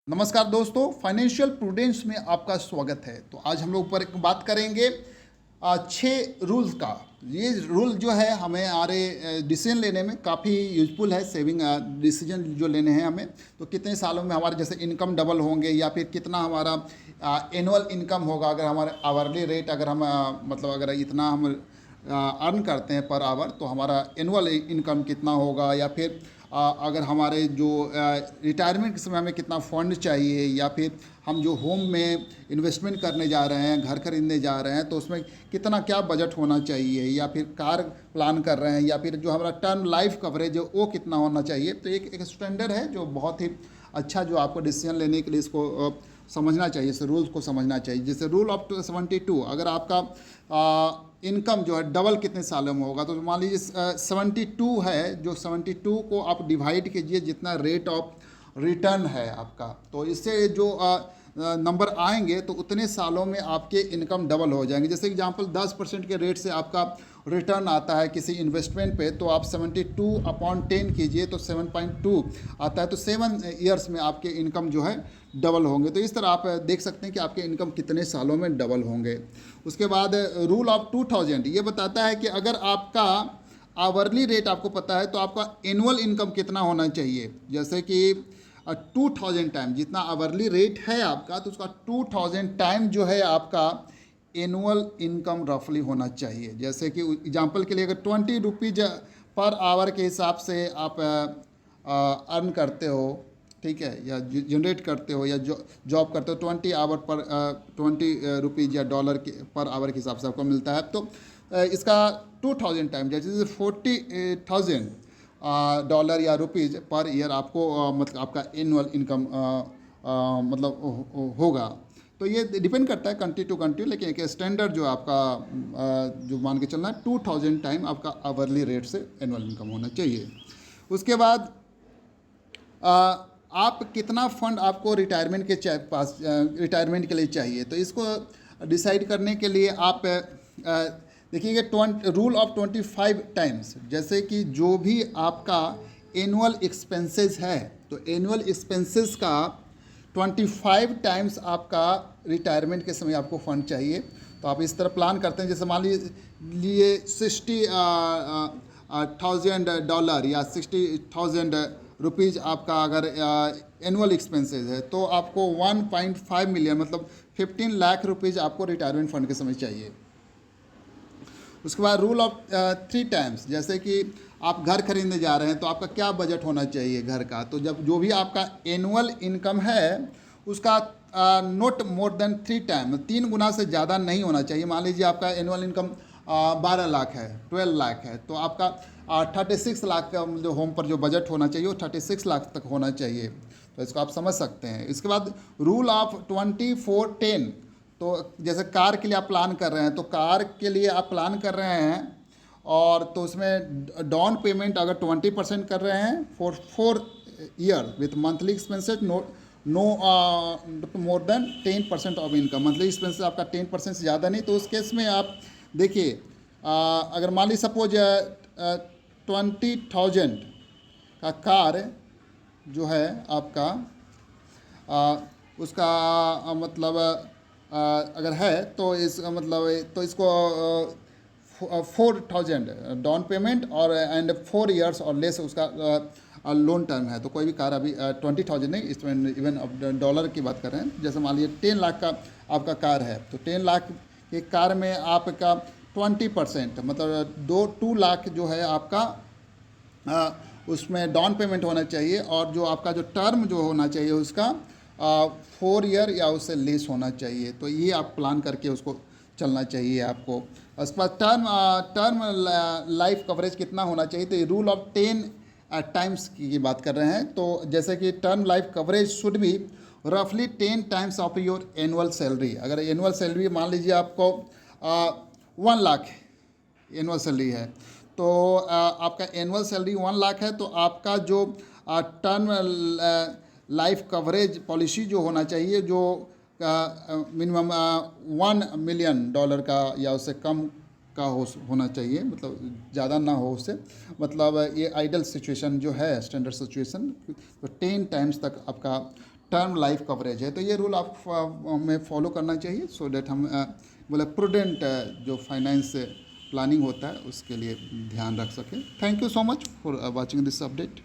नमस्कार दोस्तों, financial prudence में आपका स्वागत है। तो आज हम लोग ऊपर एक बात करेंगे 6 रूल्स का। ये रूल जो है हमें हमारे डिसीजन लेने में काफ़ी यूजफुल है। सेविंग डिसीजन जो लेने हैं हमें, तो कितने सालों में हमारे जैसे इनकम डबल होंगे या फिर कितना हमारा एनुअल इनकम होगा। अगर हमारे आवरली रेट अगर हम मतलब अगर इतना हम अर्न करते हैं पर आवर, तो हमारा एनुअल इनकम कितना होगा, या फिर अगर हमारे जो रिटायरमेंट के समय हमें कितना फंड चाहिए, या फिर हम जो होम में इन्वेस्टमेंट करने जा रहे हैं, घर खरीदने जा रहे हैं, तो उसमें कितना क्या बजट होना चाहिए, या फिर कार प्लान कर रहे हैं, या फिर जो हमारा टर्म लाइफ कवरेज है वो कितना होना चाहिए। तो एक स्टैंडर्ड है जो बहुत ही अच्छा, जो आपको डिसीजन लेने के लिए इसको समझना चाहिए, इस रूल्स को समझना चाहिए। जैसे रूल ऑफ 72, अगर आपका इनकम जो है डबल कितने सालों में होगा, तो मान लीजिए 72 है, जो 72 को आप डिवाइड कीजिए जितना रेट ऑफ रिटर्न है आपका, तो इससे जो नंबर आएंगे तो उतने सालों में आपके इनकम डबल हो जाएंगे। जैसे एग्जांपल 10% के रेट से आपका रिटर्न आता है किसी इन्वेस्टमेंट पे, तो आप 72/10 कीजिए तो 7.2 आता है, तो 7 ईयर्स में आपके इनकम जो है डबल होंगे। तो इस तरह आप देख सकते हैं कि आपके इनकम कितने सालों में डबल होंगे। उसके बाद रूल ऑफ 2000 ये बताता है कि अगर आपका आवरली रेट आपको पता है तो आपका एनुअल इनकम कितना होना चाहिए। जैसे कि 2000 टाइम जितना आवरली रेट है आपका, तो उसका 2000 टाइम जो है आपका एनुअल इनकम रफली होना चाहिए। जैसे कि एग्जांपल के लिए अगर 20 रुपीज़ पर आवर के हिसाब से आप अर्न करते हो, ठीक है, या जनरेट करते हो, या जॉब करते हो 20 आवर पर 20 रुपीज़ या डॉलर के पर आवर के हिसाब से आपको मिलता है, तो इसका 2000 टाइम जैसे 40,000 डॉलर या रुपीज़ पर ईयर आपको मतलब आपका एनुअल इनकम मतलब होगा। तो ये डिपेंड करता है कंट्री टू कंट्री, लेकिन एक स्टैंडर्ड जो आपका जो मान के चलना है 2000 टाइम आपका आवरली रेट से एनुअल इनकम होना चाहिए। उसके बाद आप कितना फंड आपको रिटायरमेंट के पास रिटायरमेंट के लिए चाहिए, तो इसको डिसाइड करने के लिए आप देखिएगा रूल ऑफ 25 टाइम्स। जैसे कि जो भी आपका एनुअल एक्सपेंसेस है, तो एनुअल एक्सपेंसेस का 25 टाइम्स आपका रिटायरमेंट के समय आपको फंड चाहिए। तो आप इस तरह प्लान करते हैं, जैसे मान लीजिए 60,000 डॉलर या 60,000 रुपीज़ आपका अगर एनुअल एक्सपेंसेस है, तो आपको 1.5 मिलियन मतलब 15 लाख रुपीज़ आपको रिटायरमेंट फंड के समय चाहिए। उसके बाद रूल ऑफ 3 टाइम्स, जैसे कि आप घर खरीदने जा रहे हैं तो आपका क्या बजट होना चाहिए घर का। तो जब जो भी आपका एनुअल इनकम है उसका नॉट मोर देन 3 टाइम, 3 गुना से ज़्यादा नहीं होना चाहिए। मान लीजिए आपका एनुअल इनकम 12 लाख है, 12 लाख है, तो आपका 36 लाख का जो होम पर जो बजट होना चाहिए वो 36 लाख तक होना चाहिए। तो इसको आप समझ सकते हैं। इसके बाद रूल ऑफ 24-10, तो जैसे कार के लिए आप प्लान कर रहे हैं, तो कार के लिए आप प्लान कर रहे हैं और तो उसमें डाउन पेमेंट अगर 20% कर रहे हैं for 4 year with monthly expenses no more than 10% of income. Monthly expenses आपका 10% से ज़्यादा नहीं, तो उस केस में आप देखिए अगर मान लीजिए सपोज 20,000 का कार जो है आपका उसका मतलब अगर है तो इस मतलब तो इसको 4,000 डाउन पेमेंट और एंड 4 ईयर्स और लेस उसका लोन टर्म है। तो कोई भी कार अभी 20,000 नहीं, इसमें इवन अब डॉलर की बात कर रहे हैं। जैसे मान लीजिए 10 लाख का आपका कार है, तो 10 लाख के कार में आपका 20% मतलब 2 लाख जो है आपका उसमें डाउन पेमेंट होना चाहिए, और जो आपका जो टर्म जो होना चाहिए उसका 4 ईयर या उससे लेस होना चाहिए। तो ये आप प्लान करके उसको चलना चाहिए आपको। उसके बाद टर्म लाइफ कवरेज कितना होना चाहिए, तो ये रूल ऑफ 10 टाइम्स की बात कर रहे हैं। तो जैसे कि टर्म लाइफ कवरेज शुड भी रफली 10 times of your annual salary. अगर एनुअल सैलरी मान लीजिए आपको 1 लाख एनुअल सैलरी है, तो आपका एनुअल सैलरी 1 लाख है, तो आपका जो टर्म लाइफ कवरेज पॉलिसी जो होना चाहिए, जो मिनिमम 1 मिलियन डॉलर का या उससे कम का होना चाहिए, मतलब ज़्यादा ना हो उससे। मतलब ये आइडल सिचुएशन जो है, स्टैंडर्ड सिचुएशन, तो 10 टाइम्स तक आपका टर्म लाइफ कवरेज है। तो ये रूल आप हमें फॉलो करना चाहिए, सो डैट हम बोले प्रूडेंट जो फाइनेंस प्लानिंग होता है उसके लिए ध्यान रख सकें। Thank you so much for watching this update.